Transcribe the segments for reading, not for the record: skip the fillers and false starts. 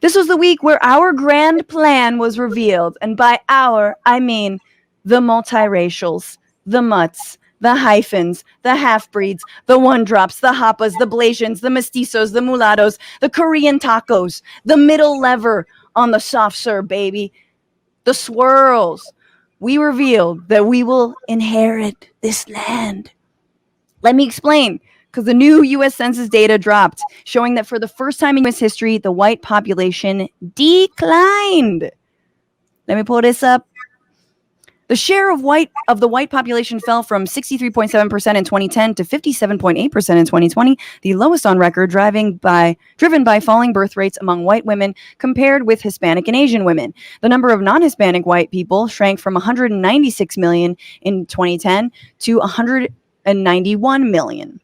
This was the week where our grand plan was revealed. And by our, I mean the multiracials, the mutts, the hyphens, the half-breeds, the one-drops, the happas, the Blasians, the mestizos, the mulattoes, the Korean tacos, the middle lever on the soft serve, baby, the swirls. We revealed that we will inherit this land. Let me explain. Because the new U.S. Census data dropped, showing that for the first time in U.S. history, the white population declined. Let me pull this up. The share of the white population fell from 63.7% in 2010 to 57.8% in 2020, the lowest on record, driven by falling birth rates among white women compared with Hispanic and Asian women. The number of non-Hispanic white people shrank from 196 million in 2010 to 191 million.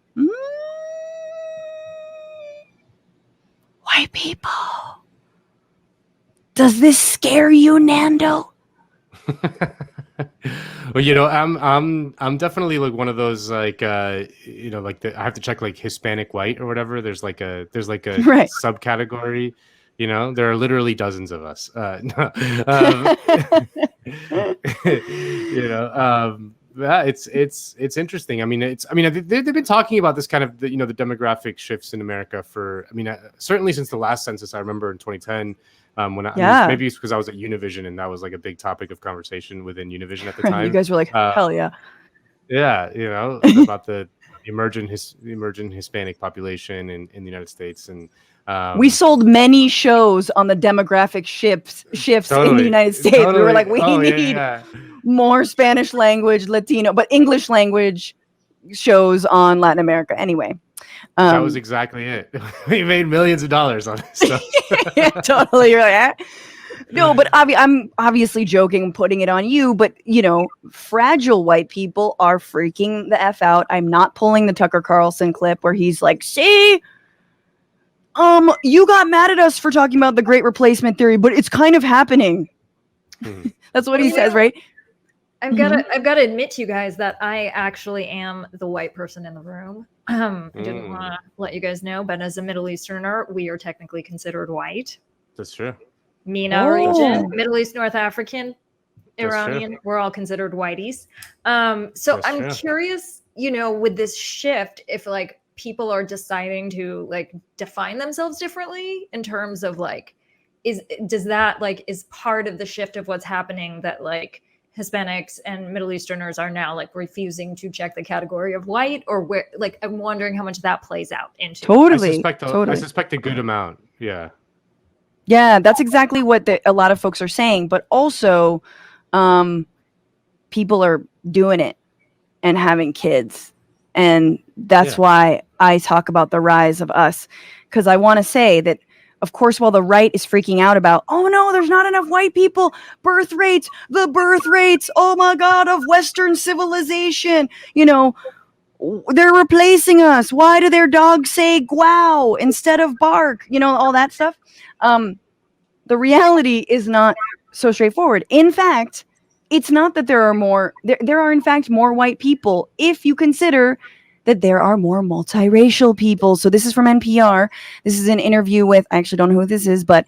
White people. Does this scare you, Nando? Well, I'm definitely like one of those like I have to check like Hispanic white or whatever. There's like a right. subcategory. There are literally dozens of us. Yeah, it's interesting. I mean, they've been talking about this kind of the demographic shifts in America for, certainly since the last census. I remember in 2010, maybe it's because I was at Univision and that was like a big topic of conversation within Univision at the time. You guys were like, hell yeah. Yeah, about the emerging Hispanic population in the United States. And we sold many shows on the demographic shifts totally, in the United States. Totally. We were like, we need more Spanish language, Latino, but English language shows on Latin America. Anyway. That was exactly it. We made millions of dollars on this stuff. Yeah, totally. You're like, No, but I'm obviously joking and putting it on you, but fragile white people are freaking the F out. I'm not pulling the Tucker Carlson clip where he's like, see, you got mad at us for talking about the Great Replacement Theory, but it's kind of happening. That's what he says, right? I've got to admit to you guys that I actually am the white person in the room. I didn't want to let you guys know, but as a Middle Easterner, we are technically considered white. That's true. MENA region, Middle East, North African, Iranian, we're all considered whiteys. So I'm curious, with this shift, if like people are deciding to like define themselves differently in terms of like, is part of the shift of what's happening that like Hispanics and Middle Easterners are now like refusing to check the category of white, or where, like, I'm wondering how much that plays out into. Totally. I suspect a good amount. Yeah. Yeah, that's exactly what a lot of folks are saying. But also, people are doing it and having kids. And that's why I talk about the rise of us. Because I want to say that, of course, while the right is freaking out about, oh no, there's not enough white people, the birth rates, oh my God, of Western civilization, they're replacing us. Why do their dogs say "guau" instead of bark? All that stuff. The reality is not so straightforward. In fact, it's not that there are more. There are in fact more white people if you consider that there are more multiracial people. So this is from NPR. This is an interview with, I actually don't know who this is, but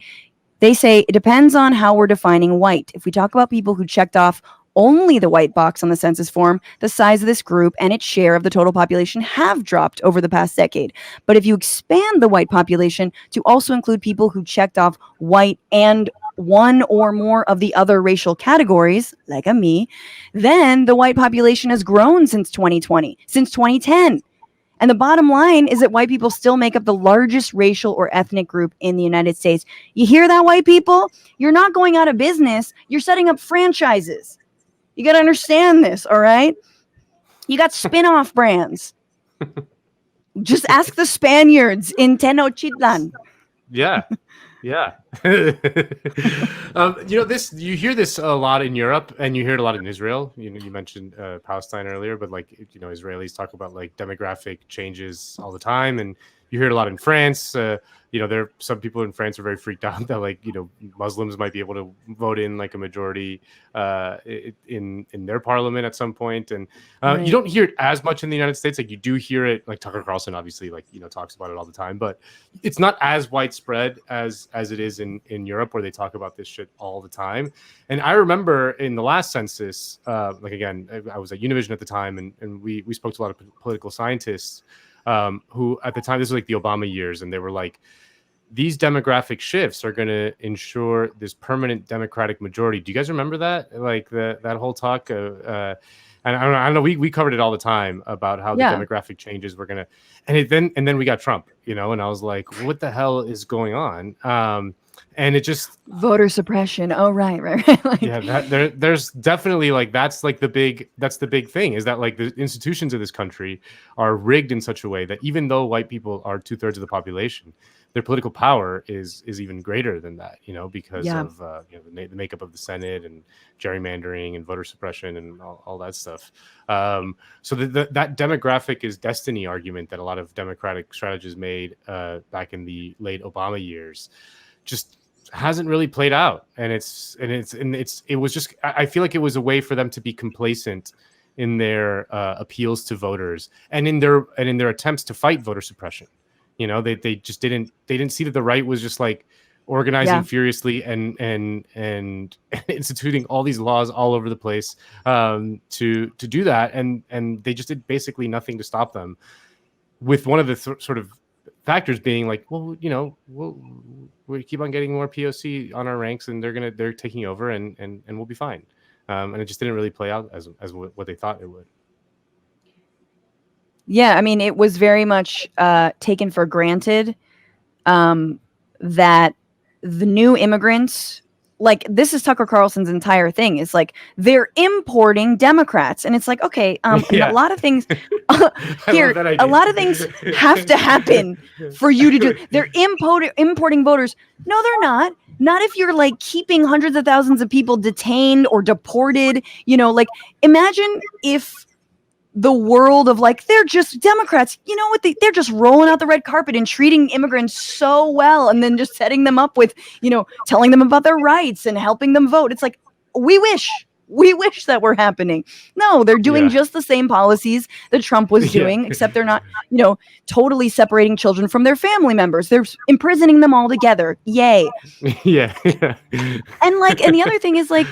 they say it depends on how we're defining white. If we talk about people who checked off only the white box on the census form, the size of this group and its share of the total population have dropped over the past decade. But if you expand the white population to also include people who checked off white and one or more of the other racial categories, like me, then the white population has grown since 2010. And the bottom line is that white people still make up the largest racial or ethnic group in the United States. You hear that, white people? You're not going out of business. You're setting up franchises. You got to understand this, all right? You got spin-off brands. Just ask the Spaniards in Tenochtitlan. Yeah. Yeah. You hear this a lot in Europe, and you hear it a lot in Israel. You mentioned Palestine earlier, but like, Israelis talk about like demographic changes all the time. And you hear it a lot in France. There are some people in France are very freaked out that like, Muslims might be able to vote in like a majority in their parliament at some point. And you don't hear it as much in the United States. Like you do hear it, like Tucker Carlson obviously talks about it all the time, but it's not as widespread as it is in Europe, where they talk about this shit all the time. And I remember in the last census, like again, I was at Univision at the time, and we spoke to a lot of political scientists who at the time, this was like the Obama years, and they were like, these demographic shifts are going to ensure this permanent Democratic majority. Do you guys remember that? Like that whole talk? And I don't know. We covered it all the time about how the demographic changes were going to, and then we got Trump, and I was like, what the hell is going on? And it just voter suppression. Oh, right. Like, yeah, there's definitely like that's the big thing, is that like the institutions of this country are rigged in such a way that even though white people are 2/3 of the population, their political power is even greater than that, because of the makeup of the Senate and gerrymandering and voter suppression and all that stuff. So that demographic is destiny argument that a lot of Democratic strategists made back in the late Obama years just hasn't really played out. And it was just, I feel like it was a way for them to be complacent in their appeals to voters and in their attempts to fight voter suppression. They just didn't see that the right was just like organizing furiously and instituting all these laws all over the place to do that, and they just did basically nothing to stop them, with one of the sort of factors being like, well, we keep on getting more POC on our ranks, and they're taking over, and we'll be fine. And it just didn't really play out as what they thought it would. Yeah, I mean, it was very much taken for granted that the new immigrants, like, this is Tucker Carlson's entire thing, is like, they're importing Democrats. And it's like, okay, a lot of things here, a lot of things have to happen for you to do. They're importing voters. No, they're not. Not if you're like keeping hundreds of thousands of people detained or deported. Like, imagine if the world of like, they're just Democrats, they're just rolling out the red carpet and treating immigrants so well, and then just setting them up with, telling them about their rights and helping them vote. It's like, we wish that were happening. No, they're doing just the same policies that Trump was doing, except they're not, totally separating children from their family members. They're imprisoning them all together. Yay. Yeah. And the other thing is like,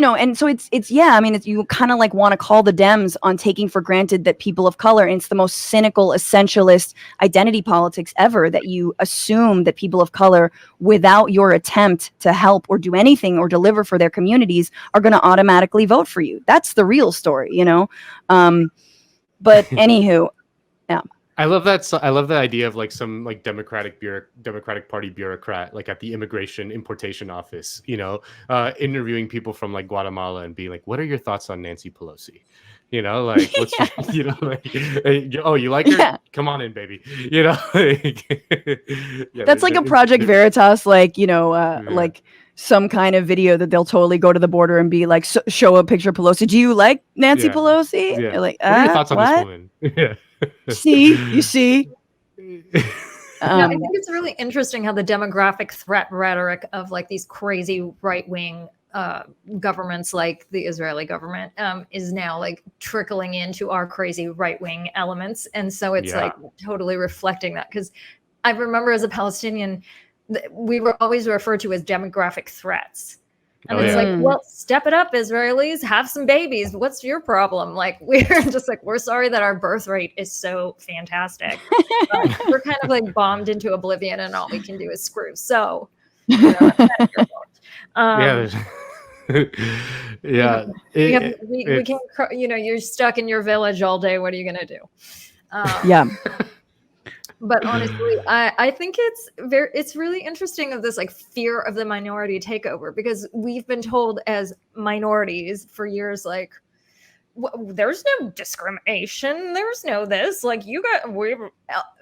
and so it's I mean, you kind of like want to call the Dems on taking for granted that people of color, and it's the most cynical, essentialist identity politics ever, that you assume that people of color, without your attempt to help or do anything or deliver for their communities, are going to automatically vote for you. That's the real story, but anywho, yeah. I love that. I love the idea of like some like Democratic Party bureaucrat, like at the immigration importation office, interviewing people from like Guatemala and being like, "What are your thoughts on Nancy Pelosi?" Like, what's oh, you like her? Yeah. Come on in, baby. That's like a Project Veritas, like like some kind of video that they'll totally go to the border and be like, show a picture of Pelosi. Do you like Nancy Pelosi? Yeah. You're like, what are your thoughts on this woman? Yeah. You see. I think it's really interesting how the demographic threat rhetoric of like these crazy right-wing governments, like the Israeli government, is now like trickling into our crazy right-wing elements, and so it's like totally reflecting that. Because I remember as a Palestinian, we were always referred to as demographic threats. And it's like, well, step it up, Israelis, have some babies. What's your problem? Like, we're just like, we're sorry that our birth rate is so fantastic. We're kind of like bombed into oblivion, and all we can do is screw. So, that's kind of your fault. We can, you're stuck in your village all day. What are you going to do? But honestly, I think it's really interesting of this like fear of the minority takeover, because we've been told as minorities for years, like, there's no discrimination, there's no this, like,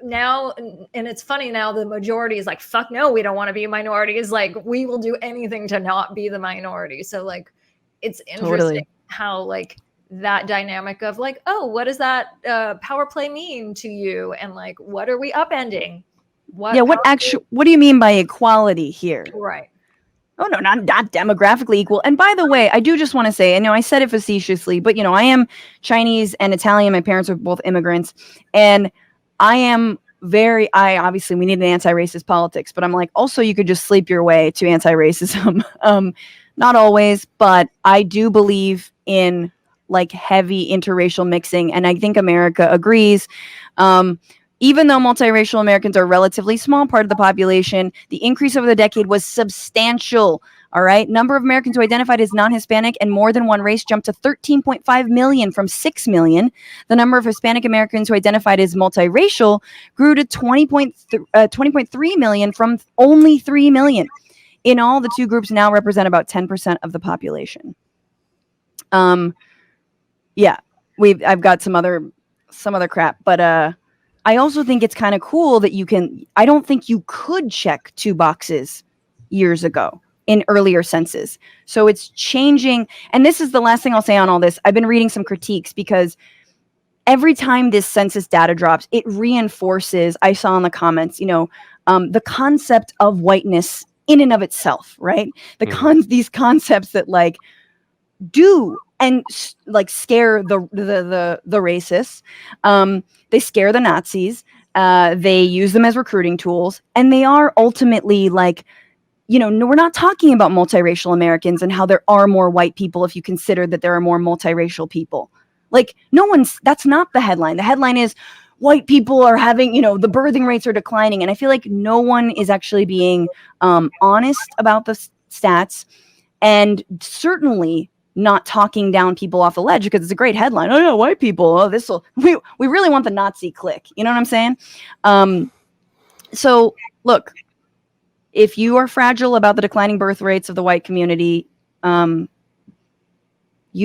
now, and it's funny now, the majority is like, fuck no, we don't want to be minorities, like, we will do anything to not be the minority. So like, it's interesting how like that dynamic of like, oh, what does that power play mean to you? And like, what are we upending? What do you mean by equality here? Right. Oh, no, not demographically equal. And by the way, I do just want to say, I said it facetiously, but, I am Chinese and Italian. My parents are both immigrants. And I am obviously, we need an anti-racist politics, but I'm like, also, you could just sleep your way to anti-racism. Not always, but I do believe in like heavy interracial mixing. And I think America agrees. Even though multiracial Americans are a relatively small part of the population, the increase over the decade was substantial. All right. Number of Americans who identified as non-Hispanic and more than one race jumped to 13.5 million from 6 million. The number of Hispanic Americans who identified as multiracial grew to 20.3 million from only 3 million. In all, the two groups now represent about 10% of the population. Yeah, I've got some other crap, but I also think it's kind of cool that I don't think you could check 2 boxes years ago in earlier census. So it's changing. And this is the last thing I'll say on all this. I've been reading some critiques because every time this census data drops, it reinforces, I saw in the comments, the concept of whiteness in and of itself, right? These concepts that like do and like scare the racists. They scare the Nazis. They use them as recruiting tools, and they are ultimately like, we're not talking about multiracial Americans and how there are more white people if you consider that there are more multiracial people. Like that's not the headline. The headline is white people are having, the birthing rates are declining. And I feel like no one is actually being honest about the stats, and certainly not talking down people off the ledge because it's a great headline. Oh yeah, white people. Oh, we really want the Nazi click. You know what I'm saying? So look, if you are fragile about the declining birth rates of the white community, you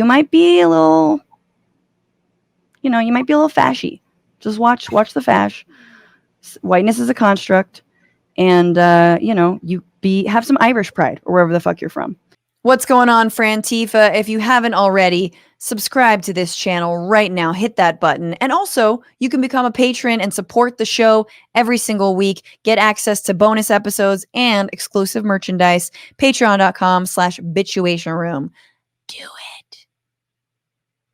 might be a little, fashy. Just watch the fash. Whiteness is a construct, and have some Irish pride or wherever the fuck you're from. What's going on, Frantifa? If you haven't already, subscribe to this channel right now. Hit that button. And also, you can become a patron and support the show every single week. Get access to bonus episodes and exclusive merchandise. Patreon.com/bitchuation room. Do it.